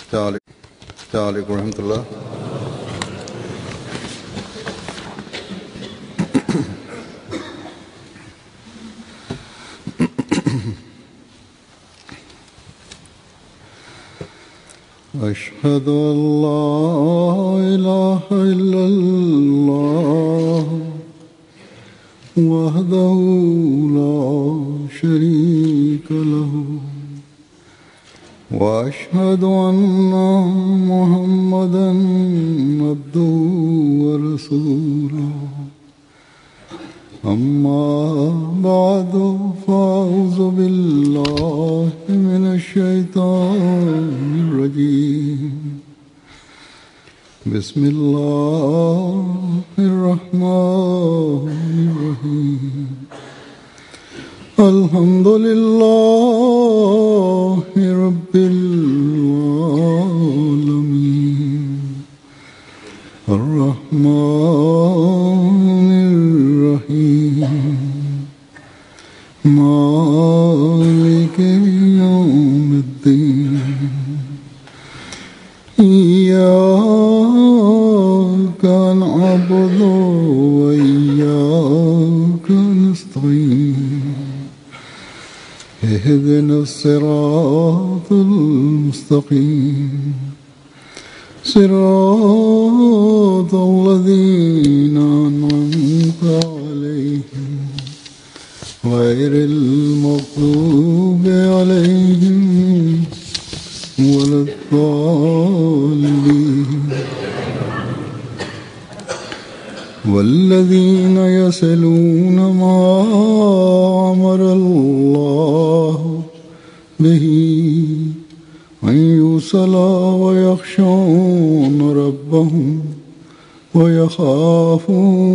अस्सलामु अलैकुम रहमतुल्लाह। अशहदु अल्ला इलाहा इल्लल्लाह वहदहु ला शरीका लहु وأشهد أن محمدا عبده ورسوله أما بعد فأعوذ بالله من الشيطان الرجيم بسم الله الرحمن الرحيم الحمد لله رب العالمين الرحمن الرحيم مالك يوم الدين إياك نعبد وإياك نستعين اهدنا الصراط المستقيم صراط الذين أنعمت عليهم غير المغضوب عليهم ولا الضالين والذين يصلون ما أمر الله به أن يوصل ويخشون ربهم ويخافون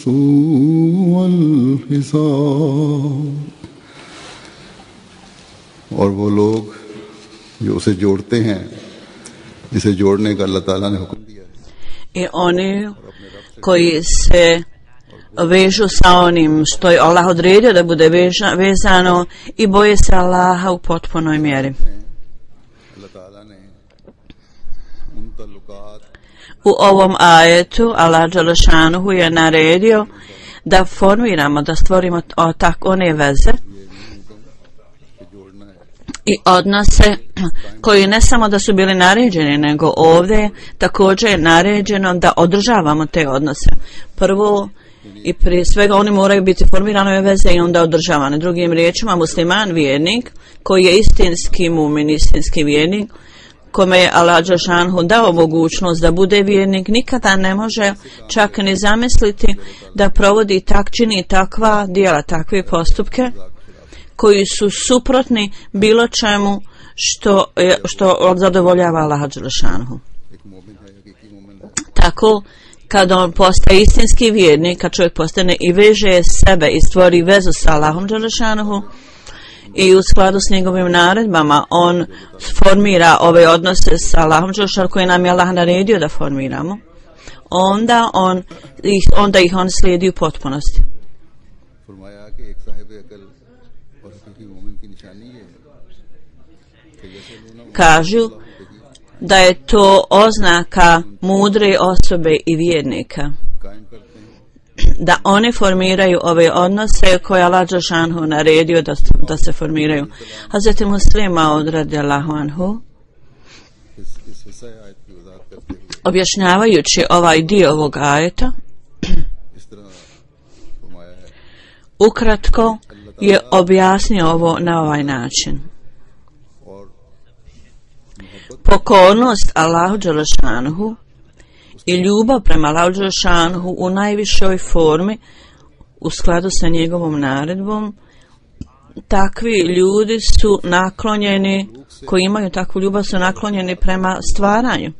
سوء الحساب। और वो लोग जो उसे जोड़ते हैं जिसे जोड़ने का अल्लाह ताला ने हुक्म दिया है। I oni koji se vežu sa onim što je Allah odredio da bude vezano i boje se Allaha u potpunoj mjeri. U ovom ajetu Allah dželešanuhu je naredio da formiramo, da stvorimo one veze i odnose koji ne samo da su bili naređeni, nego ovdje također je naređeno da održavamo te odnose. Prvo i prije svega oni moraju biti formirane veze i onda održavane. Drugim riječima, musliman vjernik koji je istinski mumin, istinski vjernik, kome je Allah dželešanuhu dao mogućnost da bude vjernik, nikada ne može čak ni zamisliti da provodi čini takva djela, takve postupke koji su suprotni bilo čemu što zadovoljava Allaha dželešanuhu. Tako, kada on postaje istinski vjernik, kad čovjek postane i veže sebe i stvori vezu sa Allahom dželešanuhu i u skladu s njegovim naredbama on formira ove odnose sa Allahom dželešanuhu koje nam je Allah naredio da formiramo, onda ih on slijedi u potpunosti. Kažu da je to oznaka mudre osobe i vjernika, da oni formiraju ove odnose koje Allah dželešanuhu naredio da se formiraju. Hazreti Muslim Maud radijallahu anhu, objašnjavajući ovaj dio ovog ajeta, ukratko je objasnio ovo na ovaj način. Pokornost Allahu dželešanuhu i ljubav prema Allahu dželešanuhu u najvišoj formi u skladu sa njegovom naredbom, takvi ljudi su naklonjeni, koji imaju takvu ljubav, su naklonjeni prema stvaranju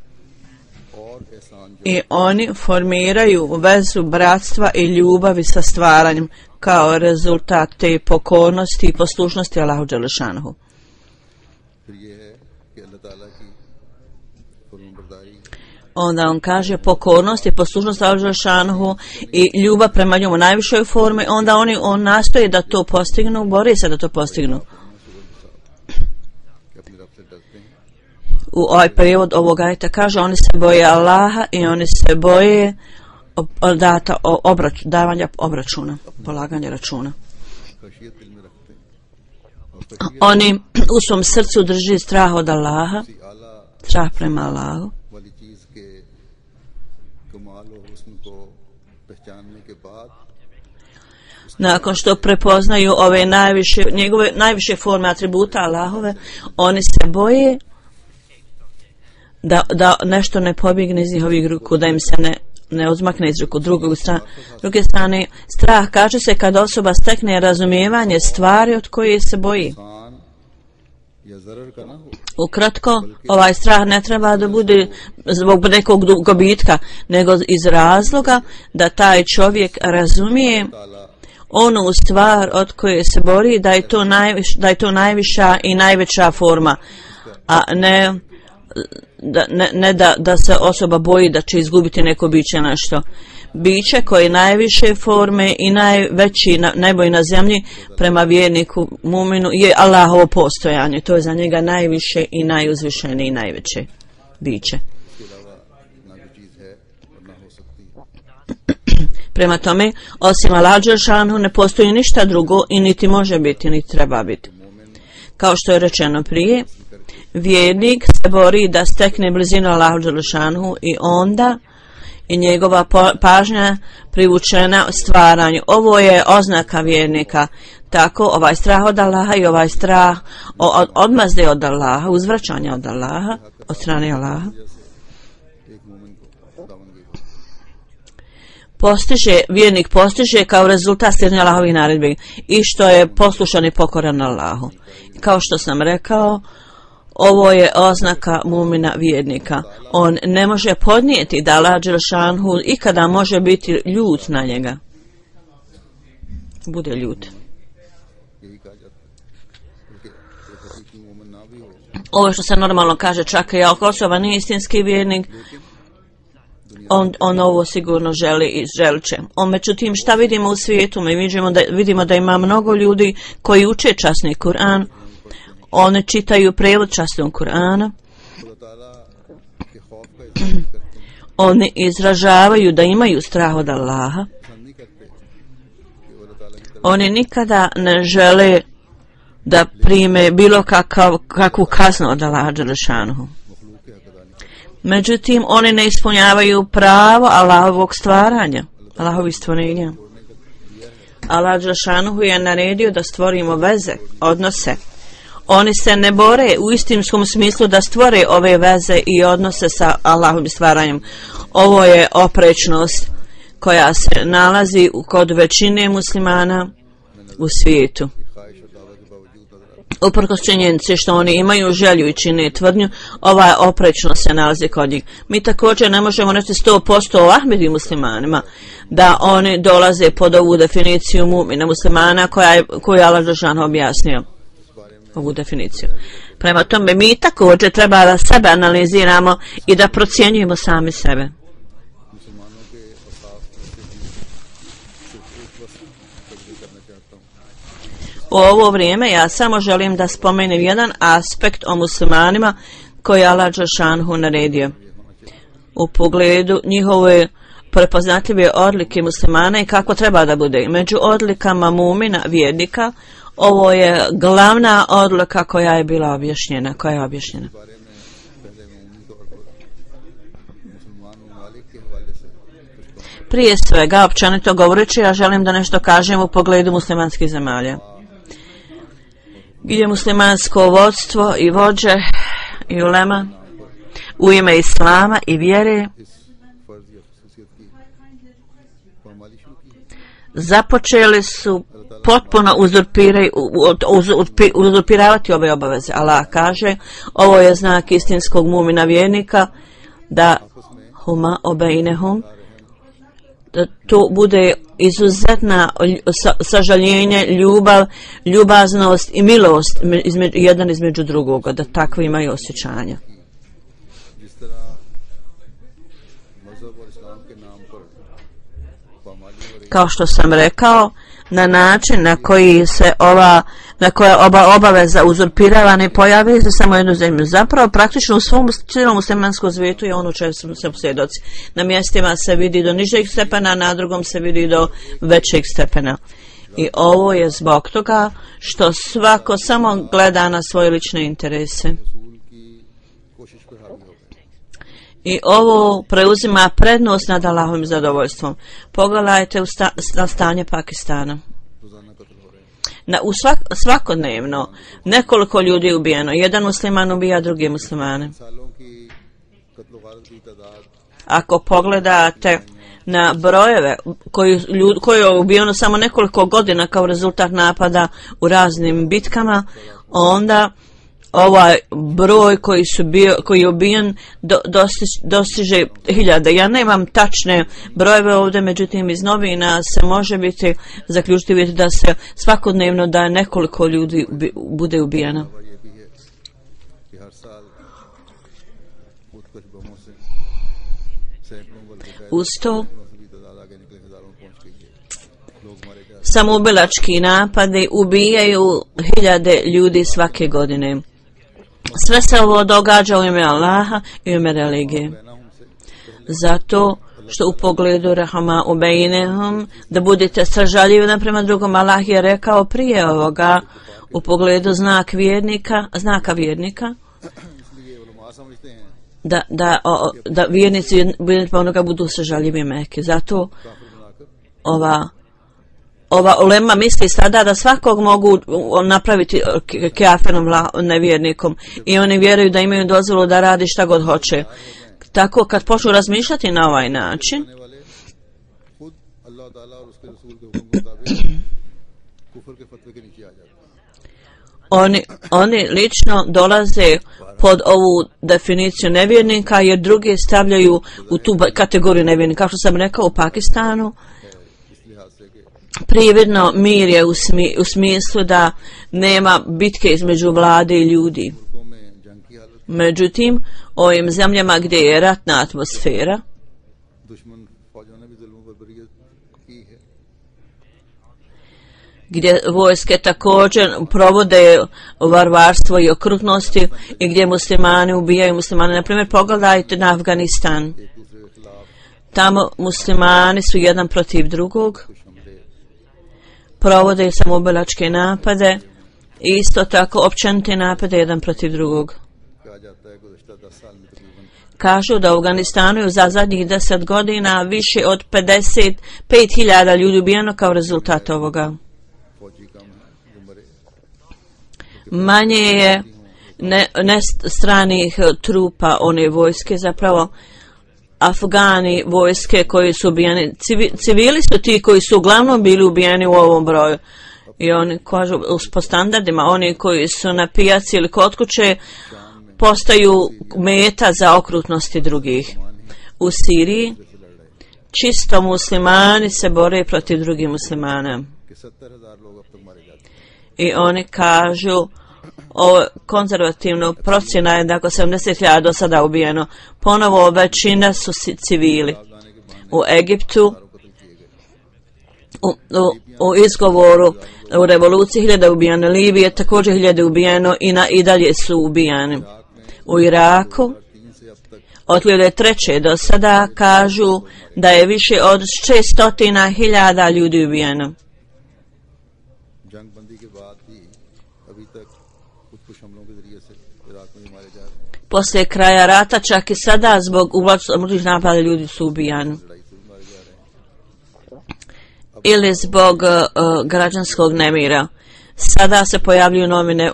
i oni formiraju vezu bratstva i ljubavi sa stvaranjem kao rezultat te pokornosti i poslušnosti Allahu dželešanuhu. Onda on kaže pokornost i poslušnost Allahu dželešanuhu i ljubav prema njemu u najvišoj formi, onda on nastoji da to postignu, bori se da to postignu. u ovaj prijevod ovog ajeta kaže oni se boje Allaha i oni se boje davanja obračuna, polaganja računa. Oni u svom srcu drži strah od Allaha, strah prema Allahu. Nakon što prepoznaju ove njegove najviše forme atributa Allahove, oni se boje da nešto ne pobjegne iz njihovih ruku, da im se ne odmakne iz ruku. Druge strane, strah kaže se kad osoba stekne razumijevanje stvari od koje se boji. Ukratko, ovaj strah ne treba da bude zbog nekog gubitka, nego iz razloga da taj čovjek razumije onu stvar od koje se bori, da je to najviša i najveća forma, a ne da se osoba boji da će izgubiti neko biće nešto. Biće koje najviše forme i najbolji na zemlji prema vjerniku muminu je Allahovo postojanje. To je za njega najviše i najuzvišenije i najveće biće. Prema tome, osim Allaha dželešanu ne postoji ništa drugo i niti može biti, niti treba biti. Kao što je rečeno prije, vjernik se bori da stekne blizinu Allahu dželešanu i onda i njegova pažnja privučena stvaranju. Ovo je oznaka vjernika. Tako ovaj strah od Allaha i ovaj strah od odmazde od Allaha, uzvraćanja od Allaha, od strane Allaha, vjernik postiže kao rezultat sljeđenja Allahovih naredbi i što je poslušan i pokoran Allahu. Kao što sam rekao, ovo je oznaka mumina vjernika. On ne može podnijeti da Allah dželešanu ikada može biti ljut na njega. Bude ljut. Ovo što se normalno kaže, čak i ako osoba nije istinski vjernik, on ovo sigurno želi i želit će. Međutim, šta vidimo u svijetu? Mi vidimo da ima mnogo ljudi koji uče časni Kur'an, oni čitaju prevod časnog Kur'ana, oni izražavaju da imaju strah od Allaha, oni nikada ne žele da prime bilo kakvu kaznu od Allaha dželešanu. Međutim, oni ne ispunjavaju pravo Allahovog stvaranja, Allahovih stvorenja. Allah dželešanu je naredio da stvorimo veze, odnose. Oni se ne bore u istinskom smislu da stvore ove veze i odnose sa Allahovim stvaranjem. Ovo je oprečnost koja se nalazi kod većine muslimana u svijetu. Uprkos činjenici što oni imaju želju i čine tvrdnju, ova oprečnost se nalazi kod njih. Mi također ne možemo reći 100% o Ahmedi muslimanima da oni dolaze pod ovu definiciju mu'mina muslimana koju je Allah dželešanu objasnio. Ovu definiciju. Prema tome, mi također treba da sebe analiziramo i da procjenjujemo sami sebe. U ovo vrijeme ja samo želim da spomenem jedan aspekt o muslimanima koji je Allah dželešanu naredio u pogledu njihove prepoznatljive odlike muslimana i kako treba da bude. Među odlikama mumina vjernika ovo je glavna odlika koja je bila objašnjena, Prije svega, općenito govoreći, ja želim da nešto kažem u pogledu muslimanskih zemalja, gdje muslimansko vodstvo i vođe i ulema u ime islama i vjere započeli su potpuno uzurpiravati ove obaveze. Allah kaže, ovo je znak istinskog mumina vjernika, da huma obejnehum, da to bude izuzetna sažaljenje, ljubav, ljubaznost i milost jedan između drugoga, da takvo imaju osjećanja. Kao što sam rekao, na način na koji se ova na koja obaveza uzurpiravane pojavi se samo jednu zemlju. Zapravo, praktično u svom cijelom muslimanskom svijetu je ono čemu smo svjedoci. Na mjestima se vidi do nižeg stepena, na drugom se vidi do većeg stepena. I ovo je zbog toga što svako samo gleda na svoje lične interese. I ovo preuzima prednost nad Allahovim zadovoljstvom. Pogledajte na stanje Pakistana. Svakodnevno nekoliko ljudi je ubijeno. Jedan musliman ubija druge muslimane. Ako pogledate na brojeve koji je ubijeno samo nekoliko godina kao rezultat napada u raznim bitkama, onda ovaj broj koji je ubijen dostiže hiljade. Ja nemam tačne brojeve ovdje, međutim iz novina se može biti zaključiti da se svakodnevno da nekoliko ljudi bude ubijeno. Uz to samoubilački napadi ubijaju hiljade ljudi svake godine. Sve se ovo događa u ime Allaha i u ime religije. Zato što u pogledu rahama u bejnehum, da budete sažaljivi prema drugom, Allah je rekao prije ovoga u pogledu znaka vjernika da vjernici onoga budu sažaljivi meke. Zato ova ulema misli sada da svakog mogu napraviti kafirom, nevjernikom, i oni vjeruju da imaju dozvolu da radi šta god hoće. Tako kad počnu razmišljati na ovaj način, oni lično dolaze pod ovu definiciju nevjernika, jer drugi stavljaju u tu kategoriju nevjernika. Kao što sam rekao, u Pakistanu prividno mir je u smislu da nema bitke između vlade i ljudi. Međutim, ovim zemljama gdje je ratna atmosfera, gdje vojske također provode varvarstvo i okrutnosti i gdje muslimani ubijaju muslimane. Na primjer, pogledajte na Afganistan. Tamo muslimani su jedan protiv drugog, provode samoubilačke napade i isto tako općenite napade jedan protiv drugog. Kažu da u Afganistanu je za zadnjih 10 godina više od 55.000 ljudi ubijeno kao rezultat ovoga. Manje je stranih trupa one vojske, zapravo Afgani vojske koji su ubijeni. Civili su ti koji su uglavnom bili ubijeni u ovom broju. I oni kažu po standardima, oni koji su na pijaci ili kod kuće postaju meta za okrutnosti drugih. U Siriji čisto muslimani se bore protiv drugih muslimana. I oni kažu, konzervativno procjena je da oko 70.000 do sada ubijeno. Ponovo većina su civili. U Egiptu u izgovoru u revoluciji 1000 ubijeno. Libije također 1000 ubijeno i dalje su ubijani. U Iraku od 2003. do sada kažu da je više od 600.000 ljudi ubijeno. Poslije kraja rata, čak i sada zbog uvlačnih napada ljudi su ubijani. Ili zbog građanskog nemira. Sada se pojavljuju novine,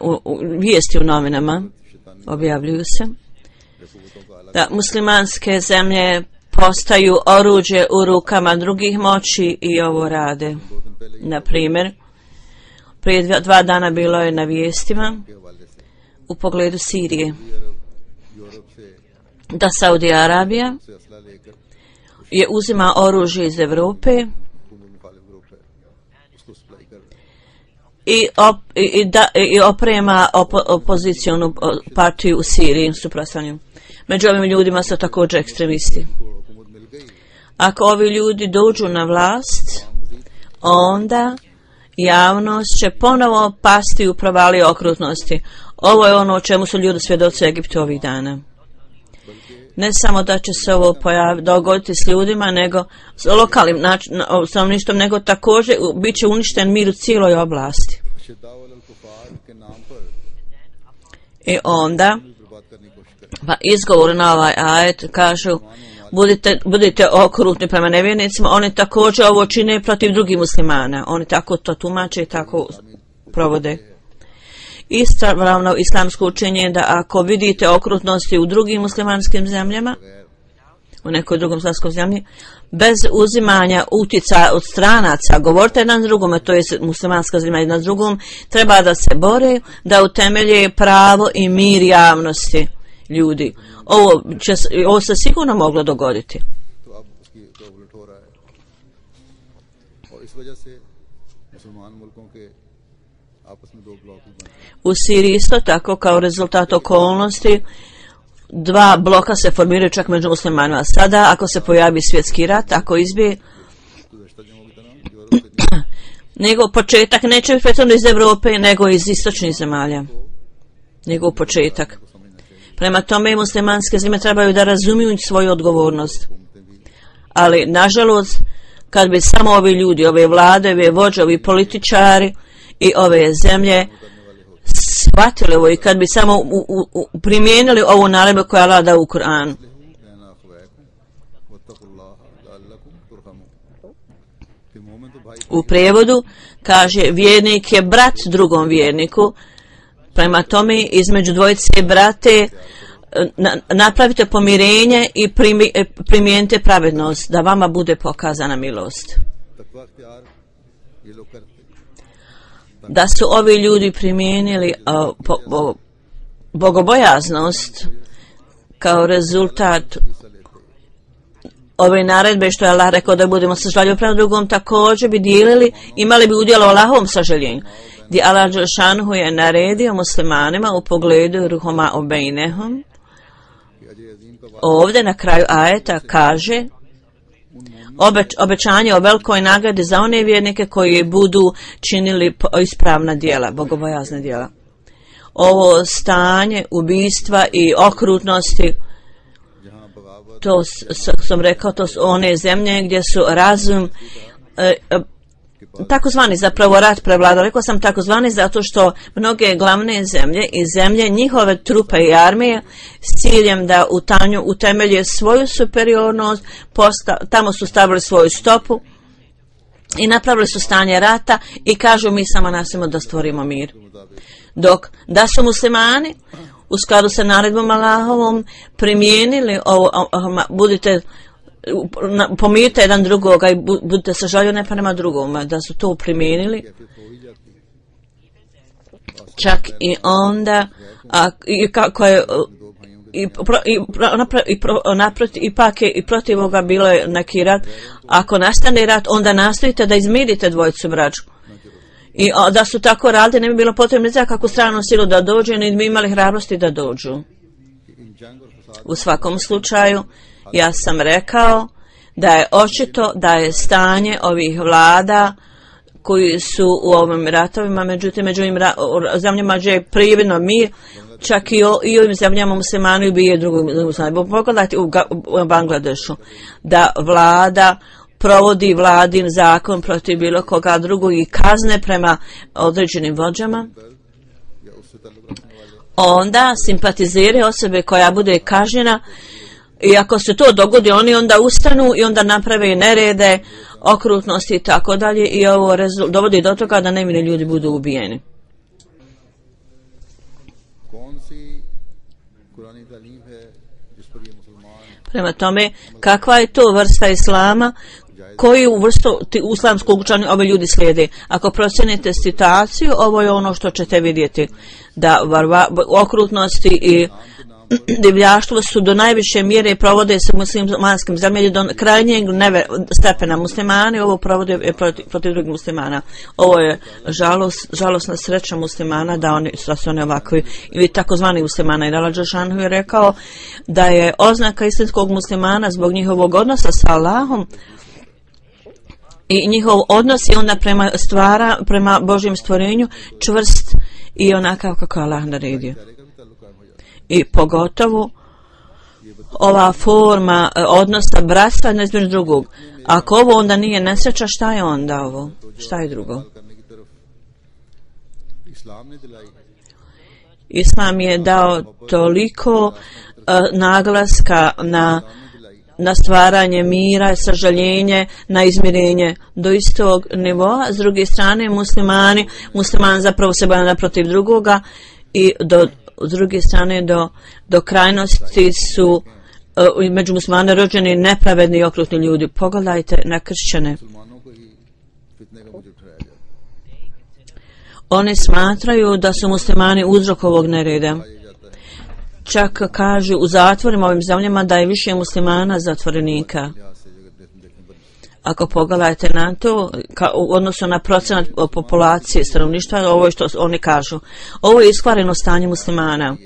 vijesti u novinama, objavljuju se, da muslimanske zemlje postaju oruđe u rukama drugih moći i ovo rade. Na primjer, prije 2 dana bilo je na vijestima u pogledu Sirije da Saudi Arabija je uzima oružje iz Europe i oprema opozicionu partiju u Siriji suprotstavljanju. Među ovim ljudima su također ekstremisti. Ako ovi ljudi dođu na vlast, onda javnost će ponovo pasti u provalije okrutnosti. Ovo je ono o čemu su ljudi svjedoci u Egiptu ovih dana. Ne samo da će se ovo dogoditi s ljudima, nego s lokalnim stanovništvom, nego također bit će uništen mir u cijeloj oblasti. I onda pa izgovor na ovaj ajet kažu budite okrutni prema nevjernicima, oni također ovo čine protiv drugih muslimana. Oni tako to tumače i tako provode. Ispravno islamsko učenje je da ako vidite okrutnosti u drugim muslimanskim zemljama, u nekoj drugom islamskoj zemlji, bez uzimanja utjecaja od stranaca, govorite jedan drugome, to je muslimanska zemlja jedna drugom, treba da se bore, da utemelje pravo i mir javnosti ljudi. Ovo se sigurno moglo dogoditi. U Siriji isto tako kao rezultat okolnosti dva bloka se formiraju čak među muslimanima. Sada ako se pojavi svjetski rat, ako izbije nego početak neće biti prethodno iz Europe nego iz istočnih zemalja, nego početak. Prema tome muslimanske zemlje trebaju da razumiju svoju odgovornost, ali nažalost kad bi samo ovi ljudi, ove vlade, ove vođe, ovi političari i ove zemlje shvatili ovo i kad bi samo primijenili ovu naredbu koja Allah dao u Kur'anu. U prijevodu kaže vjernik je brat drugom vjerniku, prema tome između dvojice brate napravite pomirenje i primijenite pravednost da vama bude pokazana milost. Da su ovi ljudi primijenili bogobojaznost kao rezultat ove naredbe što je Allah rekao da budemo sažaljivi prema drugom, također bi dijelili, imali bi udjelo u Allahovom sažaljenju, gdje Allah Đelšanhu je naredio muslimanima u pogledu ruhoma obejnehom. Ovdje na kraju ajeta kaže obećanje o velikoj nagradi za one vjernike koji budu činili ispravna djela, bogobojazna djela. Ovo stanje ubistva i okrutnosti, to sam rekao, to su one zemlje gdje su razum takozvani zapravo rat prevladao. Rekao sam takozvani zato što mnoge glavne zemlje i zemlje, njihove trupe i armije s ciljem da utemelje svoju superiornost, tamo su stavili svoju stopu i napravili su stanje rata i kažu mi samo nasimo da stvorimo mir. Dok da su muslimani u skladu sa naredbom Allahovom primijenili ovo, pomirite jedan drugoga i budite sažaljeni prema drugome, da su to primijenili, čak i onda i protiv ovoga bilo je neki rat. Ako nastane rat, onda nastojite da izmirite dvojicu braću. I da su tako radili, ne bi bilo potrebno za kakvu stranu silu da dođu, ni bi imali hrabrosti da dođu. U svakom slučaju, ja sam rekao da je očito da je stanje ovih vlada koji su u ovim ratovima, međutim među ovim zemljama gdje je prividno mir, čak i ovim zemljama muslimani ubije drugog muslimana. Pogledajte u Bangladešu da vlada provodi vladin zakon protiv bilo koga drugog i kazne prema određenim vođama, onda simpatiziraju osobe koja bude kažnjena i ako se to dogodi oni onda ustanu i onda naprave nerede, okrutnosti i tako dalje i ovo dovodi do toga da nevini ljudi budu ubijeni. Prema tome, kakva je to vrsta islama, koju vrstu islamskog učenja ove ljudi slijede? Ako procjenite situaciju, ovo je ono što ćete vidjeti, da okrutnosti i divljaštvo su do najviše mjere provode se u muslimanskim zemljama do krajnjeg stepena. Muslimani ovo provode protiv drugih muslimana. Ovo je žalosna sreća muslimana da su oni ovakvi ili takozvani muslimana. I Allah Đelšanhu je rekao da je oznaka istinskog muslimana zbog njihovog odnosa sa Allahom i njihov odnos je onda prema Božjem stvorenju čvrst i onakav kako Allah naredio. I pogotovo ova forma odnosa bratstva između drugog. Ako ovo onda nije nesreća, šta je onda ovo? Šta je drugo? Islam je dao toliko naglaska na stvaranje mira, sažaljenje, na izmirenje do istog nivoa. S druge strane, musliman zapravo se bojana protiv drugoga i s druge strane do krajnosti su među muslimane rođeni nepravedni i okrutni ljudi. Pogledajte na kršćane. Oni smatraju da su muslimani uzrok ovog nereda. Čak kažu u zatvorima ovim zemljama da je više muslimana zatvorenika. Ako pogledajte na to, u odnosu na procenat populacije stanovništva, ovo je što oni kažu. Ovo je iskvareno stanje muslimana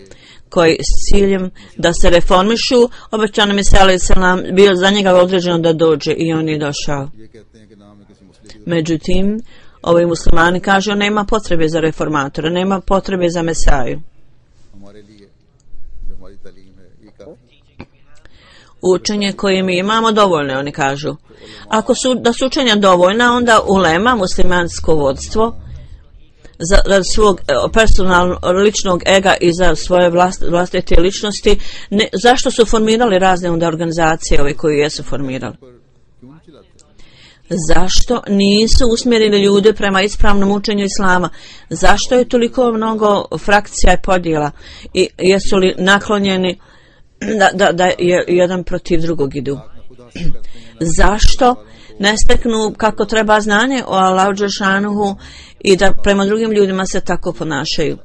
koji s ciljem da se reformišu, obećano mi se alejselam bio za njega određeno da dođe i on je došao. Međutim, ovi muslimani kažu nema potrebe za reformatora, nema potrebe za Mesaju. Učenje koje mi imamo dovoljno, oni kažu. Ako da su učenja dovoljna, onda ulema, muslimansko vodstvo, za svog personalnog ličnog ega i za svoje vlastite ličnosti, zašto su formirali razne onda organizacije ove koje jesu formirali? Zašto nisu usmjerili ljude prema ispravnom učenju Islama? Zašto je toliko mnogo frakcija i podjela? I jesu li naklonjeni da jedan protiv drugog idu? Zašto ne steknu kako treba znanje o Allahu dželšanuhu i da prema drugim ljudima se tako ponašaju?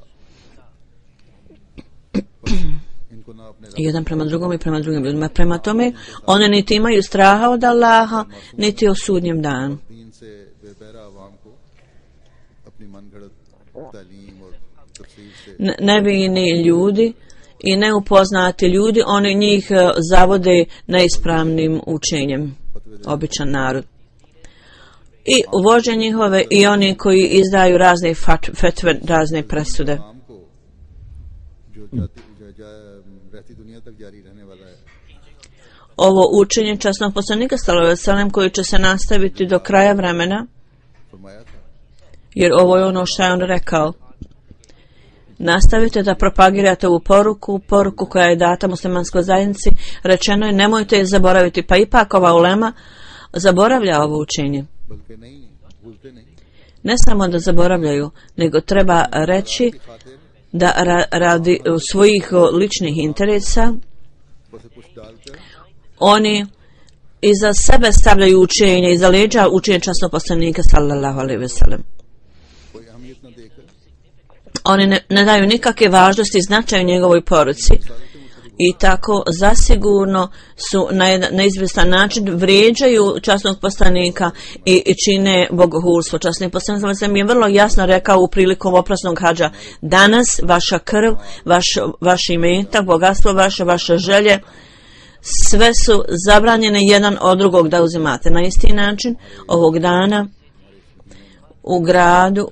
Jedan prema drugom i prema drugim ljudima. Prema tome, one niti imaju straha od Allaha, niti o sudnjem danu. Nevini ljudi i neupoznati ljudi, oni njih zavode neispravnim učenjem, običan narod. I vođe njihove i oni koji izdaju razne fetve, razne presude. Ovo učenje časnog poslanika sallallahu alejhi ve sellem koji će se nastaviti do kraja vremena, jer ovo je ono što je on rekao. Nastavite da propagirate ovu poruku koja je data muslimanskoj zajednici. Rečeno je nemojte je zaboraviti, pa ipak ova ulema zaboravlja ovo učenje. Ne samo da zaboravljaju, nego treba reći da radi svojih ličnih interesa oni iza sebe stavljaju učenje, iza leđa učenje časnog poslanika sallallahu alejhi ve sellem. Oni ne daju nikakve važnosti i značaju njegovoj poruci i tako zasigurno su na izvjestan način vrijeđaju časnog poslanika i čine bogohulstvo. Časni poslanik sam je vrlo jasno rekao u prilikom oprosnog hadža: danas vaša krv, vaš imetak, bogatstvo vaše želje, sve su zabranjene jedan od drugog da uzimate. Na isti način ovog dana u gradu,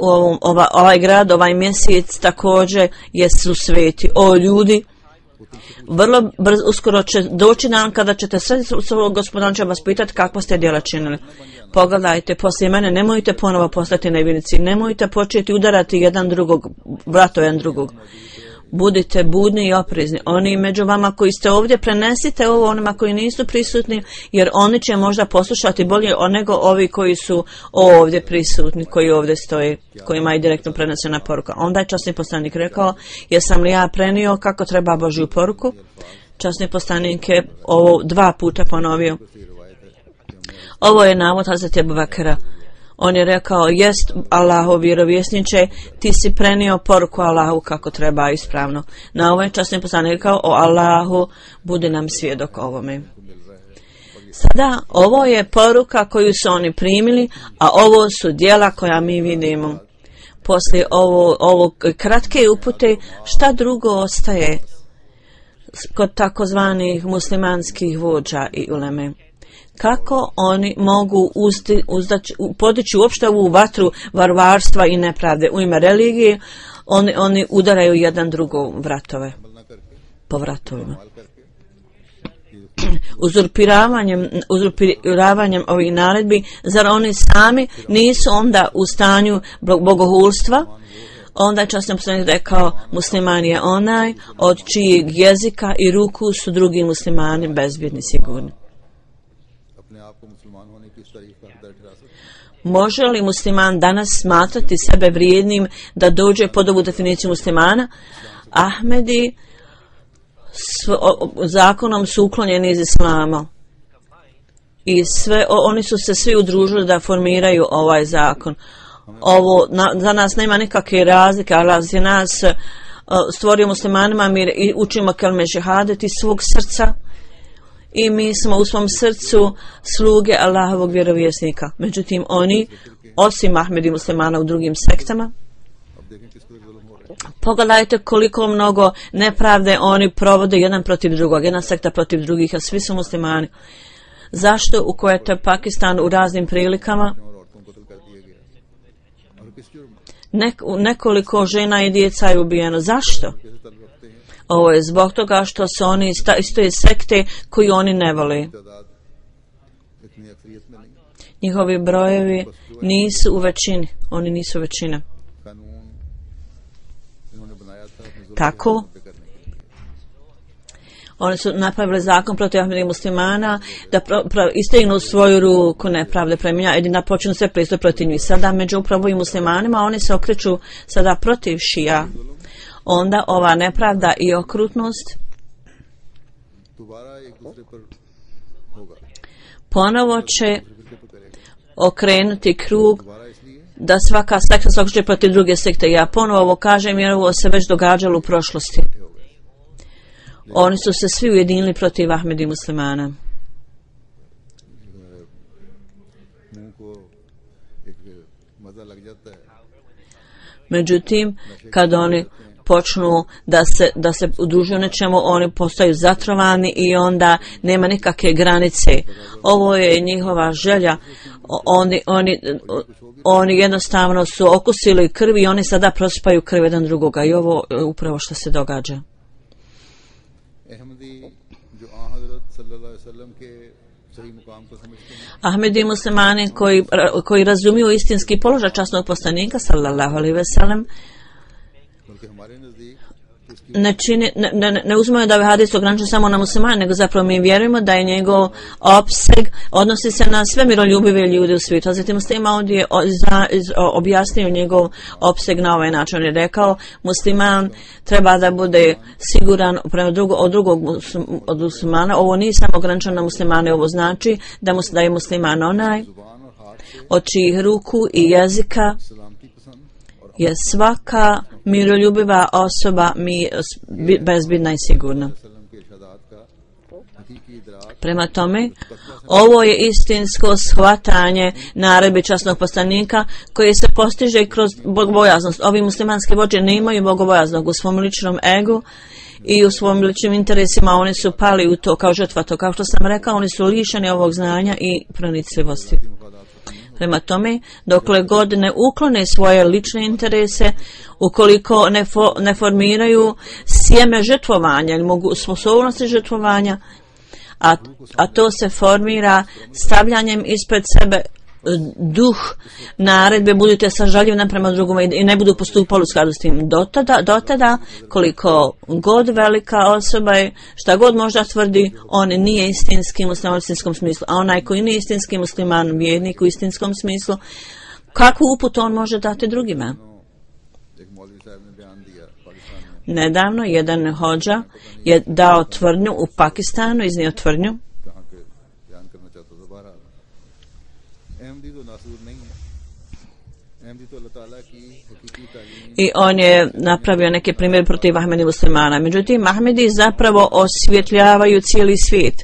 ovaj grad, ovaj mjesec također jesu sveti. O ljudi, vrlo uskoro će doći dan kada ćete sredi svog gospodara će vas pitati kakva ste djela činili. Pogledajte, poslije mene nemojte ponovo postati nevjernici, nemojte početi udarati jedan drugog, bratov jedan drugog. Budite budni i oprezni. Oni među vama koji ste ovdje, prenesite ovo onima koji nisu prisutni, jer oni će možda poslušati bolje nego ovi koji su ovdje prisutni, koji ovdje stoje, kojima je direktno prenesena poruka. Onda je časni poslanik rekao: jesam li ja prenio kako treba Božju poruku? Časni poslanik je ovo 2 puta ponovio. Ovo je navod Hazreti Ebu Bekra. On je rekao: jest Allahov vjerovjesniče, ti si prenio poruku Allahu kako treba ispravno. Na ovaj časni poslanik rekao: o Allahu, budi nam svjedok ovome. Sada ovo je poruka koju su oni primili, a ovo su djela koja mi vidimo. Poslije ovo kratke upute, šta drugo ostaje kod takozvanih muslimanskih vođa i uleme? Kako oni mogu podići uopšte ovu vatru varvarstva i nepravde u ime religije? Oni udaraju jedan drugo vratove po vratovima. Uzurpiravanjem ovih naredbi, zar oni sami nisu onda u stanju bogohulstva? Onda je časni poslanik rekao, musliman je onaj od čijeg jezika i ruku su drugi muslimani bezbjedni, sigurni. Može li musliman danas smatrati sebe vrijednim da dođe pod ovu definiciju muslimana? Ahmedi zakonom su uklonjeni iz islama i oni su se svi udružili da formiraju ovaj zakon. Ovo za nas nema nikakve razlike, Allah je nas stvorio muslimanima, mi učimo kelme šehadet iz svog srca i mi smo u svom srcu sluge Allahovog vjerovjesnika. Međutim, oni, osim Ahmedi muslimana u drugim sektama, pogledajte koliko mnogo nepravde oni provode jedan protiv drugog, jedna sekta protiv drugih, a svi su muslimani. Zašto u Kuvajtu, Pakistanu u raznim prilikama nekoliko žena i djeca je ubijeno? Zašto? Ovo je zbog toga što su oni iz te sekte koju oni ne vole. Njihovi brojevi nisu u većini, oni nisu većina. Tako oni su napravili zakon protiv Ahmedi muslimana da istegnu svoju ruku nepravde prema njima i da počnu sve pristup protiv njih. Sada među upravo i muslimanima oni se okreću sada protiv šija. Onda ova nepravda i okrutnost ponovo će okrenuti krug da svaka sekta se okreće protiv druge sekte. Ja ponovo ovo kažem jer ovo se već događalo u prošlosti. Oni su se svi ujedinili protiv Ahmedi muslimana. Međutim, kad oni počnu da se udružuju nečemu, oni postaju zatrovani i onda nema nikakve granice. Ovo je njihova želja. Oni jednostavno su okusili krv i oni sada prospaju krv jedan drugoga i ovo je upravo što se događa. Ahmedi muslimani koji razumiju istinski položaj časnog poslanika sallallahu alejhi ve sellem ne uzmaju da ovaj hadis ograničen samo na muslimane, nego zapravo mi vjerujemo da je njegov opseg odnosi se na sve miroljubive ljude u svijetu. Zatim Muslima ovdje objasnio njegov opseg na ovaj način. On je rekao, musliman treba da bude siguran od muslimana. Ovo nije samo ograničeno na muslimane, ovo znači da je musliman onaj od čijih ruku i jezika je svaka miroljubiva osoba bezbjedna i sigurna. Prema tome, ovo je istinsko shvatanje naredbi časnog poslanika koje se postiže kroz bogobojaznost. Ovi muslimanski vođe ne imaju bogobojaznog u svom ličnom egu i u svom ličnim interesima. Oni su pali u to kao žrtva. To kao što sam rekao, oni su lišeni ovog znanja i pronicljivosti. Prema tome, dokle god ne uklone svoje lične interese, ukoliko ne formiraju sjeme žrtvovanja ili mogu sposobnosti žrtvovanja, a to se formira stavljanjem ispred sebe duh naredbe, budite sažaljivi prema drugome i ne budu postupali u skladu s tim. Do tada, koliko god velika osoba je, šta god možda tvrdi, on nije istinski musliman u istinskom smislu, a onaj koji nije istinski musliman, vjernik u istinskom smislu, kakvu uputu on može dati drugima? Nedavno jedan hođa je dao tvrdnju u Pakistanu, iznio tvrdnju i on je napravio neke primjere protiv Ahmedi muslimana. Međutim, Ahmedi zapravo osvjetljavaju cijeli svijet.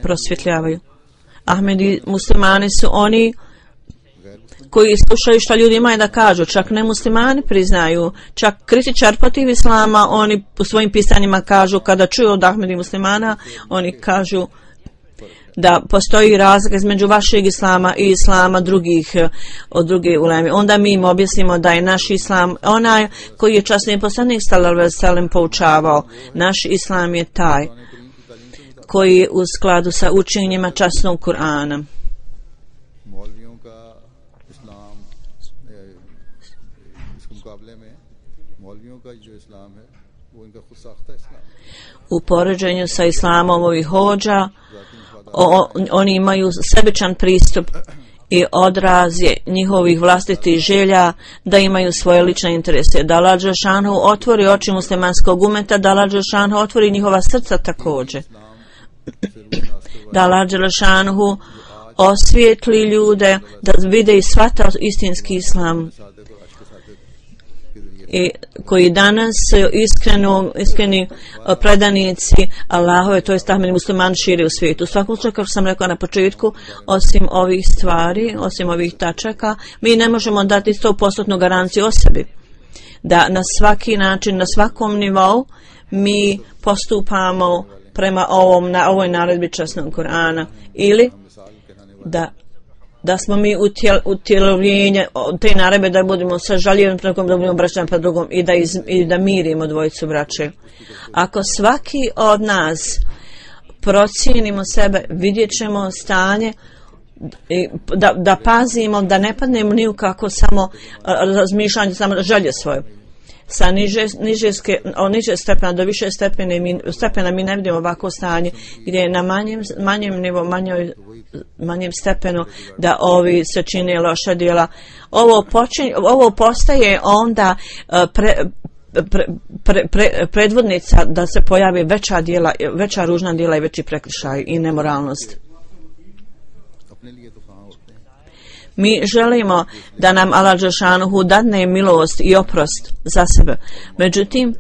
Prosvjetljavaju. Ahmedi muslimani su oni koji slušaju što ljudi imaju da kažu. Čak ne muslimani priznaju. Čak kritičar protiv islama, oni u svojim pisanjima kažu, kada čuju od Ahmedi muslimana, oni kažu da postoji razlika između vašeg islama i islama od druge uleme. Onda mi im objasnimo da je naš islam onaj koji je časni poslanik sallallahu alejhi ve sellem poučavao. Naš islam je taj koji je u skladu sa učenjima časnog Kur'ana. U poređenju sa islamom ovih hođa, oni imaju sebičan pristup i odraz je njihovih vlastitih želja da imaju svoje lične interese. Da Allah dželešanu otvori oči muslimanskog umeta, da Allah dželešanu otvori njihova srca također. Da Allah dželešanu osvijetli ljude, da vide i shvata istinski islam i koji danas iskreni predanici Allahove, to je stahmeni muslimani širi u svijetu. U svakom slučaju, kako sam rekao na početku, osim ovih stvari, osim ovih tačaka, mi ne možemo dati 100% garanciju o sebi. Da na svaki način, na svakom nivou mi postupamo prema na ovoj naredbi časnog Kur'ana ili da smo mi utjelovljenje te naredbe, da budemo sažaljivi prema drugom, da budemo braćani prema drugom i da mirimo dvojicu braće. Ako svaki od nas procijenimo sebe, vidjet ćemo stanje da pazimo, da ne padnemo ni u kako samo razmišljanje, samo želje svoje. Sa niže stepena do više stepena mi ne vidimo ovako stanje gdje je na manjem stepenu da ovi se čine loša djela. Ovo postaje onda predvodnica da se pojavi veća ružna djela i veći prekršaj i nemoralnost. Mi želimo da nam Allah dželešanu dadne milost i oprost za sebe. Međutim,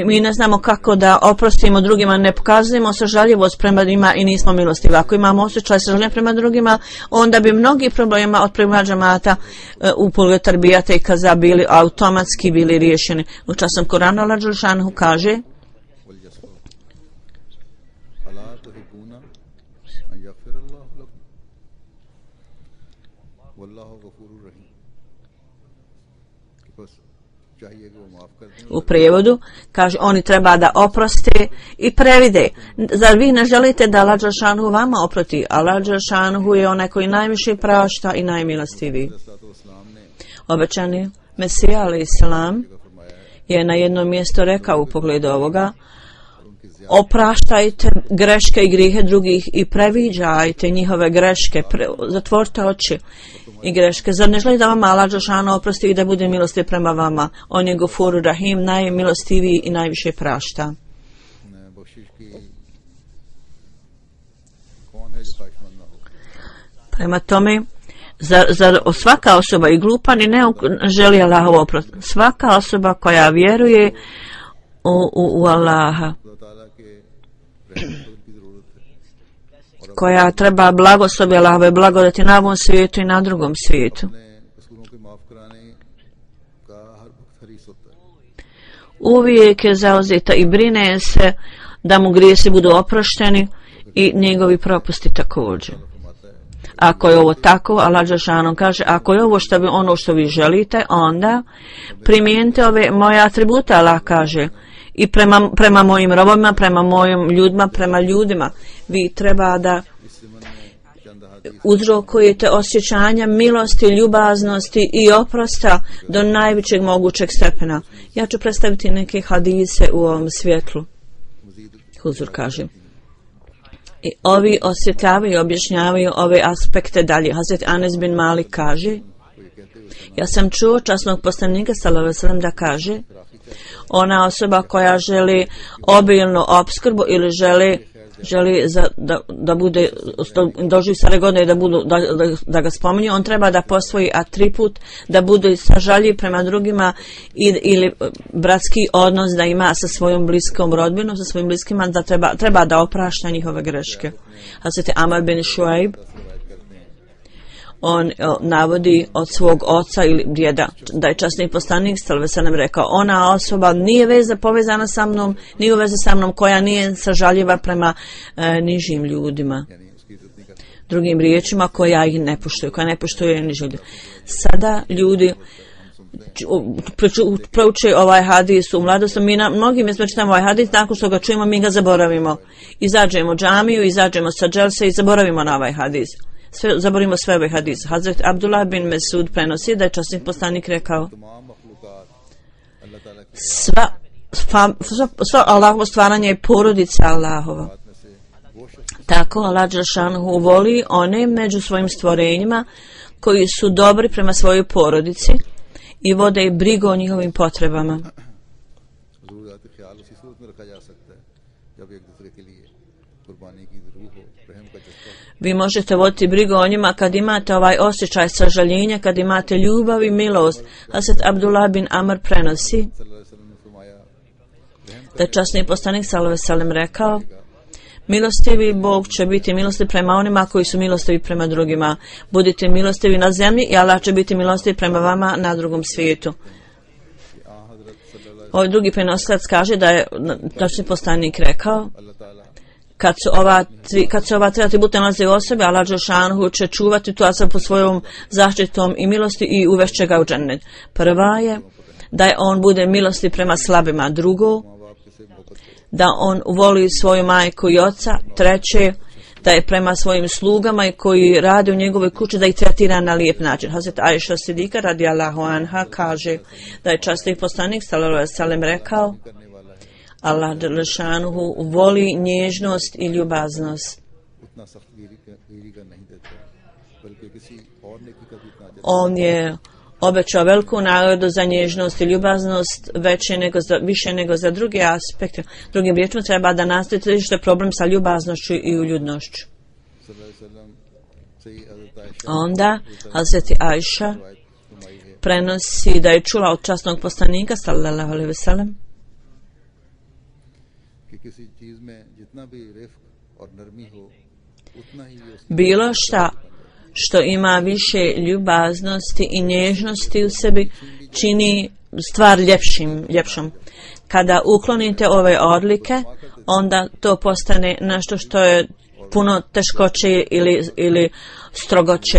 mi ne znamo kako da oprostimo drugima, ne pokazujemo sažaljivost prema njima i nismo milostivi. Ako imamo osjećaj sažaljenja prema drugima, onda bi mnogi problema od prema džamata u pogledu tarbijata i kaza bili automatski bili riješeni. U časnom Kur'anu Allah dželešanu kaže: u prijevodu kaže, oni treba da oproste i previde. Zar vi ne želite da Allah dželešanu vama oprosti? Allah dželešanu je onaj koji najviše prašta i najmilostiviji. Obećani Mesija alejselam je na jednom mjestu rekao u pogledu ovoga: opraštajte greške i grijehe drugih i previđajte njihove greške, zatvorite oči i greške. Zar ne želi da vama Allah dželešanu oprosti i da bude milostiv prema vama? On je Gafur Rahim, najmilostiviji i najviše prašta. Prema tome, zar svaka osoba i glupa ni ne želi Allahov oprost? Svaka osoba koja vjeruje u Allaha, koja treba blagoslovi Allahove blagodati na ovom svijetu i na drugom svijetu. Uvijek je zauzeta i brine se da mu grijesi budu oprošteni i njegovi propusti također. Ako je ovo tako, Allah dželešanu kaže, ako je ovo ono što vi želite, onda primijenite ove moje atribute, Allah kaže, i prema mojim robovima, prema mojim ljudima, prema ljudima. Vi treba da uzrokujete osjećanja milosti, ljubaznosti i oprosta do najvećeg mogućeg stepena. Ja ću predstaviti neke hadise u ovom svjetlu. Huzur kaže. I ovi osvjetljavaju i objašnjavaju ove aspekte dalje. Hazret Anas bin Malik kaže: ja sam čuo časnog poslanika sallallahu alejhi ve sellem da kaže: ona osoba koja želi obilnu opskrbu ili želi da bude doživi stare godine da ga spominje, on treba da posvoji atribut, da bude sažaljiv prema drugima ili bratski odnos da ima sa svojom bliskom rodbinom, sa svojim bliskima, da treba da oprašta njihove greške. Hazret Amr bin Šuajb, on navodi od svog oca ili djeda, da je časni poslanik sallallahu alejhi ve sellem rekao, ona osoba nije povezana sa mnom, nije u vezi sa mnom, koja nije sažaljiva prema nižim ljudima. Drugim riječima, koja ih ne poštuje, koja ne poštuje nižim ljudima. Sada ljudi prouče ovaj hadis u mladosti. Mi na mnogim mjestima čitamo ovaj hadis, nakon što ga čujemo mi ga zaboravimo. Izađemo džamiju, izađemo sa dželse i zaboravimo na ovaj hadis. Zaboravimo sve ovaj hadis. Hazret Abdullah bin Mesud prenosi da je časni poslanik rekao, sva Allahovo stvaranje je porodica Allahova. Tako Allah dželešanohu voli one među svojim stvorenjima koji su dobri prema svojoj porodici i vode brigu o njihovim potrebama. Vi možete voditi brigu o njima kad imate ovaj osjećaj sažaljenja, kad imate ljubav i milost. Hazret Abdullah bin Amr prenosi da je časni poslanik sallallahu alejhi ve sellem rekao, milostivi Bog će biti milostiv prema onima koji su milostivi prema drugima. Budite milostivi na zemlji i Allah će biti milostiv prema vama na drugom svijetu. Ovaj drugi prenosilac kaže da je časni poslanik rekao, kad se ova tri atributa nalaze u osobi, Allah dželešanohu će čuvati tu osobu pod svojom zaštitom i milosti i uvešće ga u džennet. Prva je da on bude milostiv prema slabima. Drugo, da on voli svoju majku i oca. Treće, da je prema svojim slugama i koji rade u njegovoj kući, da ih tretira na lijep način. Hazret Ajša Sidika radijallahu anha kaže da je časni poslanik sallallahu alejhi ve sellem rekao, Allah dželešanohu voli nježnost i ljubaznost. On je obećao veliku nagradu za nježnost i ljubaznost, više nego za druge aspekte. Drugim riječima treba da nastavite riješiti problem sa ljubaznošću i uljudnošću. Onda Hazreti Ajša prenosi da je čula od časnog poslanika sallallahu alejhi ve sellem, bilo šta što ima više ljubaznosti i nježnosti u sebi čini stvar ljepšom. Kada uklonite ove odlike, onda to postane nešto što je puno teškoće ili strogoće.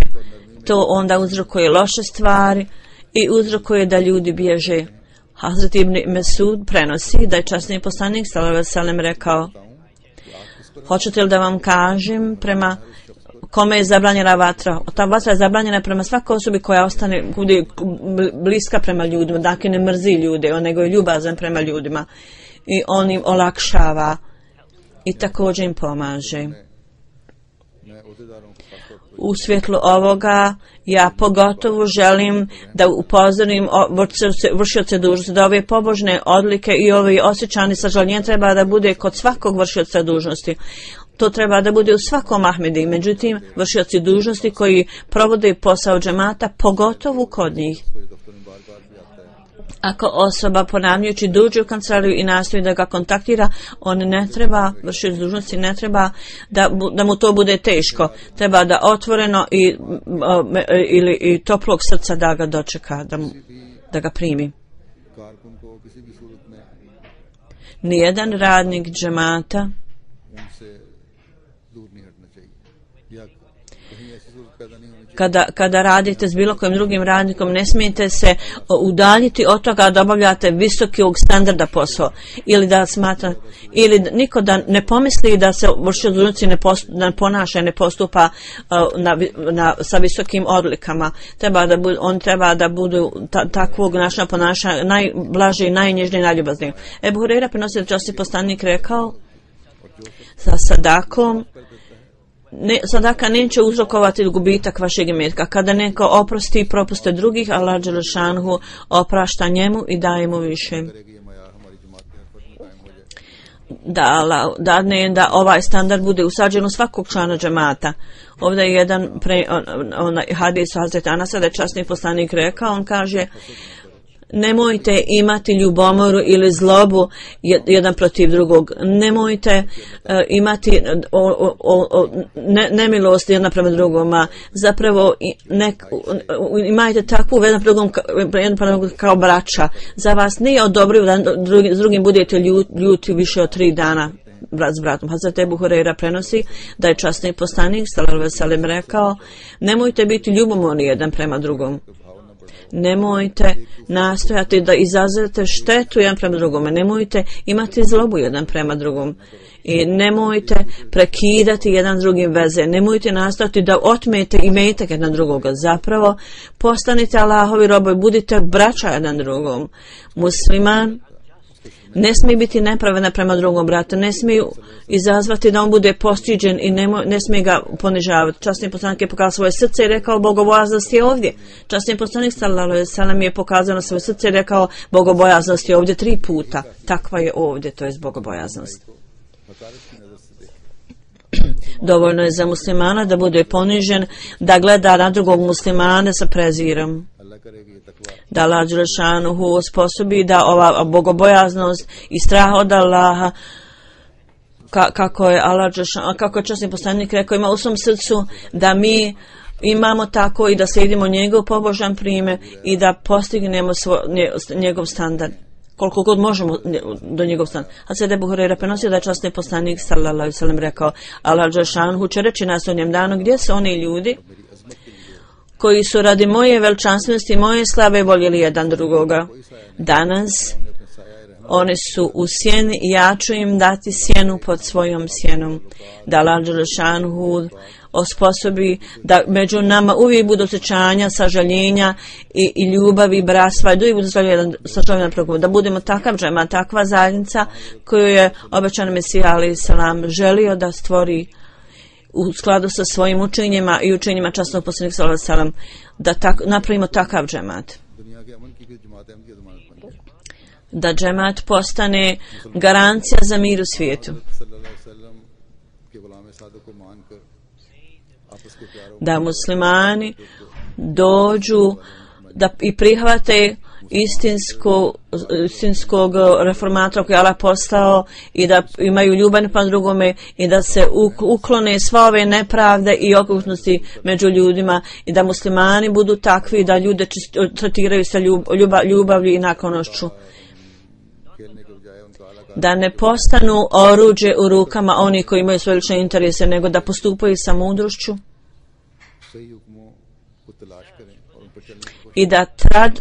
To onda uzrokuje loše stvari i uzrokuje da ljudi bježe. Hazret ibn Mesud prenosi da je časni poslanik sallallahu alejhi ve sellem rekao, hoćete li da vam kažem prema kome je zabranjena vatra? Ta vatra je zabranjena prema svakoj osobi koja bude bliska prema ljudima, dakle ne mrzi ljude, nego je ljubazan prema ljudima i on im olakšava i također im pomaže. U svjetlu ovoga ja pogotovo želim da upozorim vršioce dužnosti da ove pobožne odlike i ovi osjećani sažaljenja treba da bude kod svakog vršioca dužnosti. To treba da bude u svakom Ahmedi. Međutim, vršioci dužnosti koji provode posao džemata, pogotovo kod njih. Ako osoba ponavljajući dođe u kancelariju i nastoji da ga kontaktira, on ne treba, vršioc dužnosti ne treba da mu to bude teško. Treba da otvoreno i toplog srca da ga dočeka, da ga primi. Nijedan radnik džemata kada radite s bilo kojim drugim radnikom, ne smijete se udaljiti od toga da obavljate visokog standarda posao ili da smatra, ili niko da ne pomisli da se vršioc dužnosti ne ponaša, ne postupa sa visokim odlikama. On treba da budu takvog načina ponašanja najblaži, najnježniji, najljubazniji. Ebu Hurajra prenosi da časni poslanik rekao, sa sadakom sadaka neće uzrokovati gubitak vašeg imetka. Kada neko oprosti i propuste drugih, Allah dželešanohu oprašta njemu i daje mu više. Da ovaj standard bude usađen u svakog člana džemata. Ovdje je jedan hadis Hazreti Anasa da je časni poslanik rekao, on kaže, Nemojte imati ljubomoru ili zlobu jedan protiv drugog. Nemojte imati nemilost jedan prema drugoma. Zapravo imajte takvu jedan prema drugom kao braća. Za vas nije odobrivo da s drugim budete ljuti više od 3 dana. Brat s bratom. Hazrat Ebu Hurajra prenosi da je časni poslanik sallallahu alejhi ve sellem rekao: nemojte biti ljubomorni jedan prema drugom. Nemojte nastojati da izazovete štetu jedan prema drugome. Nemojte imati zlobu jedan prema drugom. I nemojte prekidati jedan drugim veze. Nemojte nastojati da otmete imetak jedan drugoga. Zapravo, postanite Allahovi robovi, budite braća jedan drugom. Musliman ne smije biti nepravedan prema drugom bratu, ne smije izazvati da on bude postiđen i ne smije ga ponižavati. Časni poslanik je pokazao svoje srce i rekao: bogobojaznost je ovdje. Časni poslanik sallallahu alejhi ve sellem je pokazao na svoje srce i rekao: bogobojaznost je ovdje 3 puta. Takva je ovdje, to je bogobojaznost. Dovoljno je za muslimana da bude ponižen, da gleda na drugog muslimana sa prezirom. Da Allah dželešanuhu osposobi da ova bogobojaznost i strah od Allaha, kako je časni poslanik rekao, ima u svom srcu, da mi imamo tako i da slijedimo njegov pobožan primjer i da postignemo njegov standard. Koliko god možemo do njegov standard. Hazrat Ebu Hurajra prenosio da je časni poslanik sallallahu alejhi ve sellem rekao: Allah dželešanuhu će reći na sudnjem danu: gdje su oni ljudi koji su radi moje veličanstvenosti i moje slave voljeli jedan drugoga? Danas oni su u sjeni i ja ću im dati sjenu pod svojom sjenom. Da Allah dželešanuhu osposobi da među nama uvijek budu osjećanja, sažaljenja i ljubavi, bratstva, da uvijek budu sažaljenja progom. Da budemo takav džemat, takva zajednica koju je obećan Mesija alejhi selam želio da stvori u skladu sa svojim učenjima i učenjima časnog poslanika sallallahu alejhi ve sellem, da napravimo takav džemat. Da džemat postane garancija za mir u svijetu. Da muslimani dođu i prihvate istinskog reformatora koji je Allah poslao i da imaju ljubav prema drugome i da se uklone sva ove nepravde i okrutnosti među ljudima i da muslimani budu takvi da ljude tretiraju sa ljubavlju i naklonošću. Da ne postanu oruđe u rukama oni koji imaju svoje lične interese, nego da postupaju sa mudrošću i da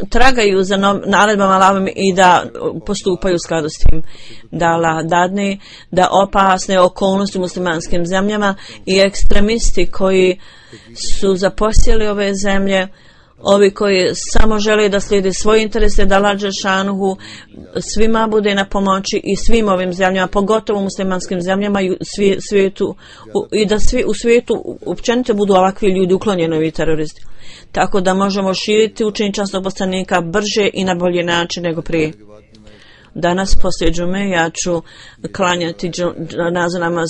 tragaju za naredbama Allahovim i da postupaju u skladu s tim. Da Allah dadne da opasne okolnosti u muslimanskim zemljama i ekstremisti koji su zaposjeli ove zemlje, ovi koji samo žele da slijede svoje interese, da Allah dželešanuhu svima bude na pomoći i svim ovim zemljama, pogotovo muslimanskim zemljama i svijetu, i da svi u svijetu općenito budu ovakvi ljudi uklonjeni ovi teroristi. Tako da možemo širiti učenje časnog poslanika brže i na bolji način nego prije. Danas poslije džume ja ću klanjati dženazu namaz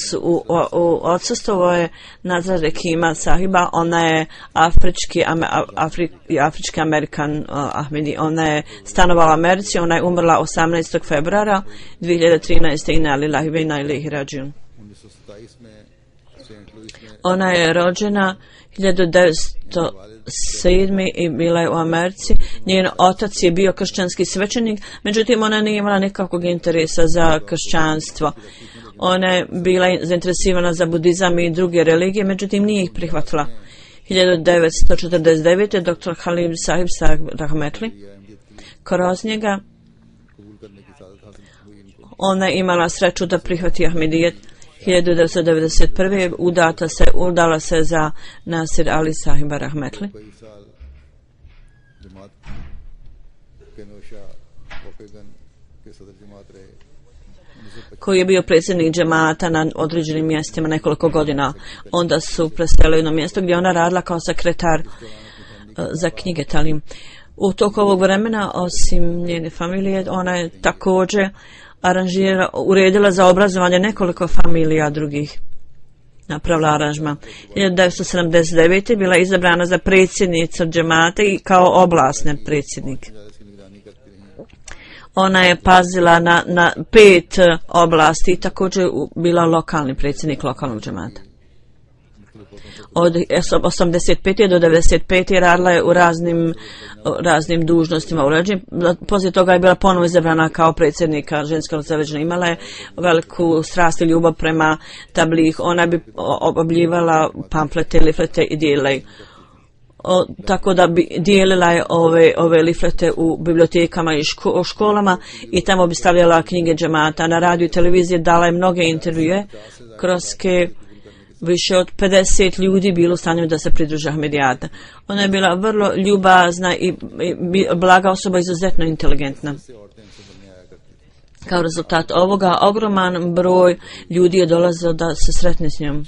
u odsustvu. Ovo je Nazar Rekima sahiba, ona je afrički Amerikan Ahmedi, ona je stanovala u Americi, ona je umrla 18. februara 2013. Inna lillahi wa inna ilaihi rađiun. Ona je rođena 1907. i bila je u Americi. Njen otac je bio kršćanski svećenik, međutim ona nije imala nikakvog interesa za kršćanstvo. Ona je bila zainteresirana za budizam i druge religije, međutim nije ih prihvatila. 1949. dr. Khalil Sahib Rahmetli, kroz njega ona je imala sreću da prihvati Ahmedijet. 1991. udala se za Nasir Ali Sahiba Rahmetli, koji je bio predsjednik džemata na određenim mjestima nekoliko godina. Onda su preselili jedno mjesto gdje ona radila kao sekretar za knjige Talim. U toku ovog vremena, osim njene familije, ona je također uredila za obrazovanje nekoliko familija drugih. Napravila aranžma. 1979. bila izabrana za predsjednicu džemata i kao oblasni predsjednik. Ona je pazila na 5 oblasti i također bila lokalni predsjednik lokalnog džemata. Od 85. do 95. radila je u raznim dužnostima u ređi. Poslije toga je bila ponovo izabrana kao predsjednika ženske organizacije. Imala je veliku strast i ljubav prema tabligh. Ona bi objavljivala pamflete, liflete i dijele. Tako da bi dijelila je ove liflete u bibliotekama i školama i tamo bi stavljala knjige džemata. Na radiju i televiziji dala je mnoge intervjue kroz ke više od 50 ljudi bilo u stanju da se pridruže Ahmedijata. Ona je bila vrlo ljubazna i blaga osoba, izuzetno inteligentna. Kao rezultat ovoga, ogroman broj ljudi je dolazio da se sretne s njom.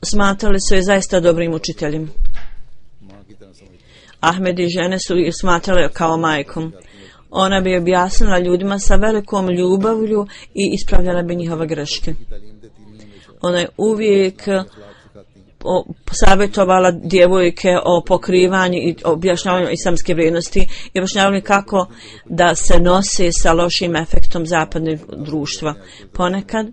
Smatrali su je zaista dobrim učiteljem. Ahmedi žene su je smatrale kao majkom. Ona bi objasnila ljudima sa velikom ljubavlju i ispravljala bi njihove greške. Ona je uvijek savjetovala djevojke o pokrivanju i objašnjavanju islamske vrijednosti i objašnjavanju kako da se nosi sa lošim efektom zapadnog društva. Ponekad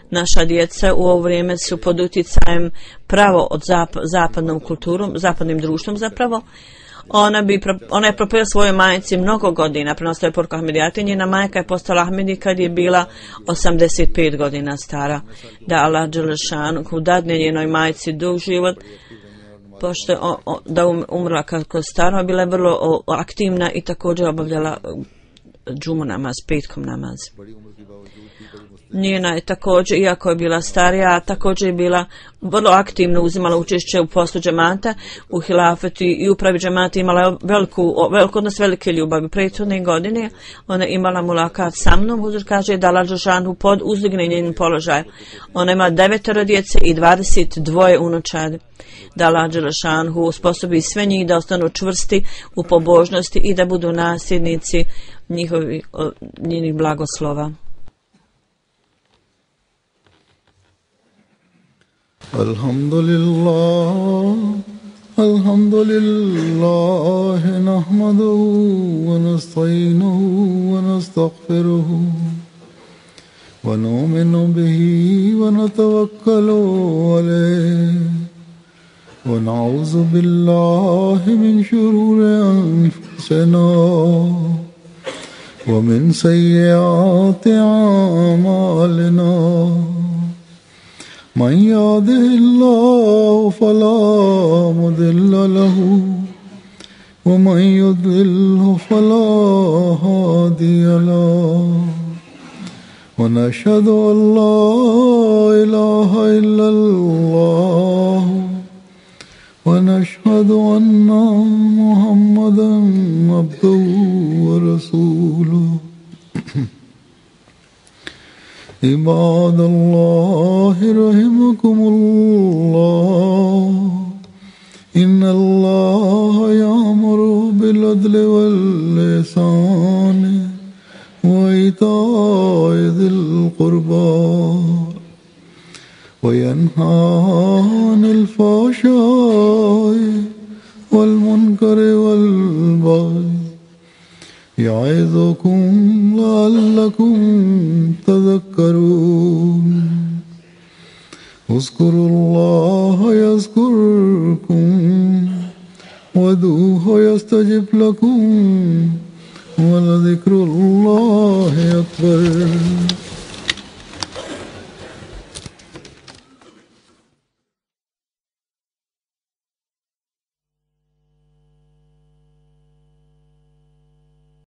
naša djeca u ovo vrijeme su pod utjecajem pravo od zapadnom kulturom, zapadnim društvom zapravo. Ona je propila svojoj majci mnogo godina, prenosila je poruku Ahmedijati. Njena majka je postala Ahmedi kad je bila 85 godina stara. Da Allah Đelešanuhu dadne njenoj majci dug život, pošto je da umrla kako stara, bila je vrlo aktivna i također obavljala džumu namaz, petkom namaz. Njena je također, iako je bila starija, također je bila vrlo aktivno uzimala učešće u poslu džemata, u hilafetu i upravi džemata. Imala je odnos velike ljubavi. Prethodne godine ona je imala mulakat sa mnom. Huzur kaže da Allah Đelešanu pod uzdigne njen položaj. Ona ima 9 djece i 22 unučadi. Da Allah Đelešanu usposobi sve njih da ostanu čvrsti u pobožnosti i da budu nasljednici njenih blagoslova. Alhamdulillah nahmaduhu wa nasta'inuhu wa nastaghfiruhu wa nu'minu bihi wa natawakkalu alayhi wa na'udzu billahi min shururi anfusina wa min sayyiati a'malina. من يهده الله فلا مضل له ومن يضلل فلا هادي له ونشهد أن لا إله إلا الله ونشهد أن محمدا عبده ورسوله. عباد الله رحمكم الله إن الله يأمر بالعدل والإحسان وإيتاء ذي القربى وينهى عن الفحشاء والمنكر والبغي يعظكم لعلكم تذكرون. اذكروا الله يذكركم وادعوه يستجب لكم ولذكر الله أكبر.